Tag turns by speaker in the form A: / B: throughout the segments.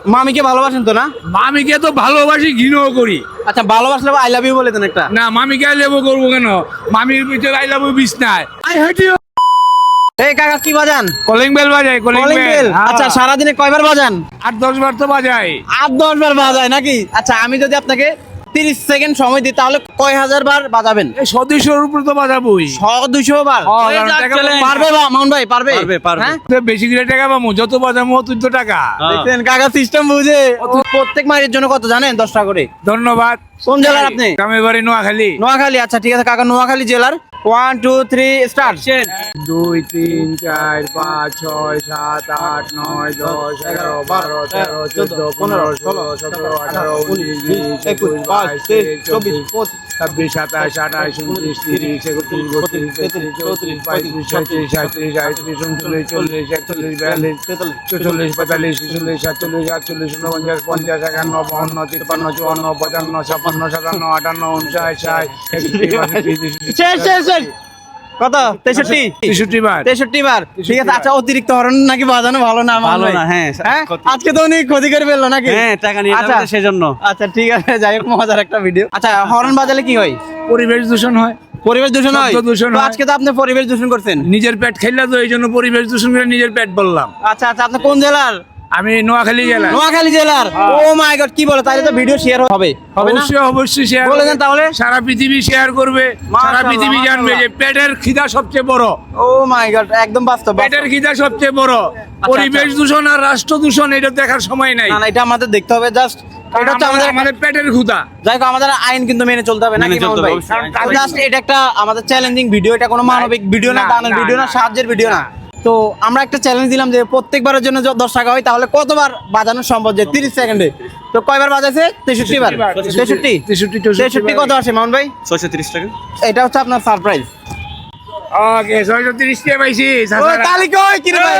A: মামিকে ভালোবাসেন তো না?
B: মামিকে তো ভালোবাসি, ঘৃণাও করি।
A: আচ্ছা, ভালোবাসলে আই লাভ ইউ বলে দেন একটা।
B: না, মামিকে আই লাভ করবো কেন? মামির ভিতরে আই লাভ বিছনায়। I hate you.
A: এই কাকা কি বাজান?
B: কলিং বেল বাজাই, কলিং
A: কলিং বেল।
B: বেল।
A: আচ্ছা, সারাদিনে কয়বার বাজান?
B: 8-10 বার তো বাজাই।
A: 8-10 বার বাজায় নাকি? আচ্ছা, আমি যদি আপনাকে 30 সেকেন্ড সময় দিই তাহলে কয় হাজার বার বাজাবেন?
B: এই 100-200 উপরে তো বাজাবই।
A: 100-200 বার?
B: হয়ে যাক, challenge।
A: পারবে মামুন ভাই? পারবে? হ্যাঁ?
B: তো বেশি করে টাকা পাবো, যত বাজাবো অত টাকা।
A: দেখছেন কাকা সিস্টেম বুঝে। প্রত্যেক মায়ের জন্য কত জানেন? 10 টাকা করে।
B: ধন্যবাদ।
A: কোন জেলার আপনি?
B: গ্রামের বাড়ি নোয়াখালী।
A: নোয়াখালী। আচ্ছা ঠিক আছে কাকা, নোয়াখালী জেলার 1 2 3 স্টার্ট।
B: 2 3 4 5 6 7 8 9 10 11 12 13 14 15 16 17 18 19 20 21 22 23 24 25 26 27 28 29 30 31 32 33 34 35 36 37 38 39 40 41 42 43 44 45 46 47 48 49 50 51 52 53 54 55 56 57 58 59
A: শেষ শেষ শেষ। কত? 63?
B: 63 বার।
A: 63 বার। ঠিক আছে। আচ্ছা, অতিরিক্ত হরন নাকি বাজানো ভালো না?
C: ভালো না, হ্যাঁ।
A: হ্যাঁ, আজকে তো উনি ক্ষতি করে ফেললো নাকি?
C: হ্যাঁ, টাকা নিয়ে
A: আচ্ছা।
C: যাবে সেজন্য।
A: আচ্ছা ঠিক আছে, যাই হোক, মজার একটা ভিডিও। আচ্ছা, হরন বাজালে কি হয়?
B: পরিবেশ দূষণ হয়,
A: পরিবেশ দূষণ হয়।
B: শব্দ দূষণ
A: তো
B: হয়।
A: আজকে তো আপনি পরিবেশ দূষণ করছেন।
B: নিজের পেট খেললা তো এই জন্য পরিবেশ দূষণ করে নিজের পেট বললাম।
A: আচ্ছা আচ্ছা, আপনি কোন জেলার?
B: আমি নোয়াখালী জেলা।
A: নোয়াখালী জেলার। ও মাই গড, কি বলে? তাহলে তো ভিডিও শেয়ার হবে, হবে না?
B: অবশ্যই অবশ্যই শেয়ার
A: বলে দেন তাহলে।
B: সারা পৃথিবী শেয়ার করবে, সারা
A: মাশাআল্লাহ,
B: পৃথিবী জানবে যে পেটের খিদা সবচেয়ে বড়।
A: ও মাই গড, একদম বাস্তব।
B: পেটের খিদা সবচেয়ে বড়। পরিবেশ দূষণ আর রাষ্ট্র দূষণ এটা দেখার সময় নাই।
A: না না, এটা আমাদের দেখতে হবে। জাস্ট এটা হচ্ছে আমাদের
B: আমাদের পেটের ক্ষুধা।
A: যাই হোক, আমাদের আইন কিন্তু মেনে চলতে হবে নাকি
C: মেনে চলতে
A: মামুন ভাই?
C: হবে, অবশ্যই।
A: জাস্ট এটা একটা আমাদের চ্যালেঞ্জিং ভিডিও। এটা কোনো মানবিক ভিডিও না,
B: না,
A: দানের
B: না,
A: ভিডিও না,
B: না।
A: সাহায্যের ভিডিও না। তো আমরা একটা চ্যালেঞ্জ দিলাম যে প্রত্যেকবারের জন্য যদি 10 টাকা হয় তাহলে কতবার বাজানো সম্ভব, যে 30 সেকেন্ডে। তো কয়বার বাজাইছে? 63 বার। 63 63 কত আসে মামুন ভাই?
C: 630 টাকা।
A: এটা হচ্ছে আপনার সারপ্রাইজ।
B: ওকে, 630 টাকা পাইছি।
A: ও তালি কই কি রে ভাই?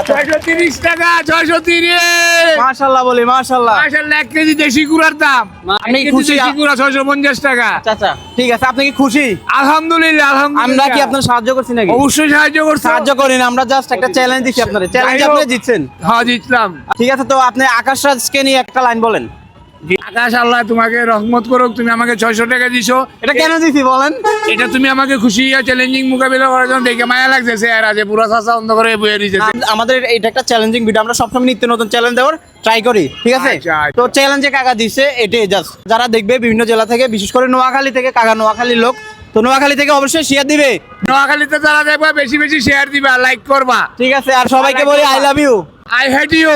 B: 630 টাকা, 630।
A: মাশাআল্লাহ বলি, মাশাআল্লাহ।
B: মাশাআল্লাহ, 1 কেজি দেশি গুড়ার দাম।
A: আপনি
B: 1 কেজি
A: খুশি?
B: দেশি গুড়া 650 টাকা।
A: আচ্ছা ঠিক আছে, আপনি কি খুশি?
B: আলহামদুলিল্লাহ,
A: আমরা
B: আলহামদুলিল্লাহ।
A: কি আপনার সাহায্য করছি নাকি?
B: অবশ্যই সাহায্য করছো।
A: সাহায্য করি না, আমরা জাস্ট একটা চ্যালেঞ্জ দিচ্ছি আপনাদের। চ্যালেঞ্জ
B: যাই হোক।
A: আপনি জিতছেন।
B: হ্যাঁ, জিতলাম।
A: ঠিক আছে, তো আপনি আকাশ রাজকে নিয়ে একটা লাইন বলেন।
B: আকাশ আল্লাহ তোমাকে রহমত করুক, তুমি আমাকে 600 টাকা দিছো।
A: এটা কেন দিছি বলেন?
B: এটা তুমি আমাকে খুশি চ্যালেঞ্জিং মোকাবিলা করার জন্য দেখে মায়া লাগতেছে। আর আজ পুরো চাচা অন্ধ করে বয়ে দিয়েছে।
A: আমাদের এটা একটা চ্যালেঞ্জিং ভিডিও, আমরা সবসময় নিত্য নতুন চ্যালেঞ্জ দেওয়ার ট্রাই করি, ঠিক আছে?
B: আচ্ছা, আচ্ছা।
A: তো চ্যালেঞ্জে কাকা দিচ্ছে এটাই জাস্ট। যারা দেখবে বিভিন্ন জেলা থেকে, বিশেষ করে নোয়াখালী থেকে, কাকা নোয়াখালীর লোক, তো নোয়াখালী থেকে অবশ্যই শেয়ার দিবে।
B: নোয়াখালীতে যারা দেখবা বেশি বেশি শেয়ার দিবা, লাইক করবা।
A: ঠিক আছে, আর সবাইকে বলি I love you.
B: I hate you.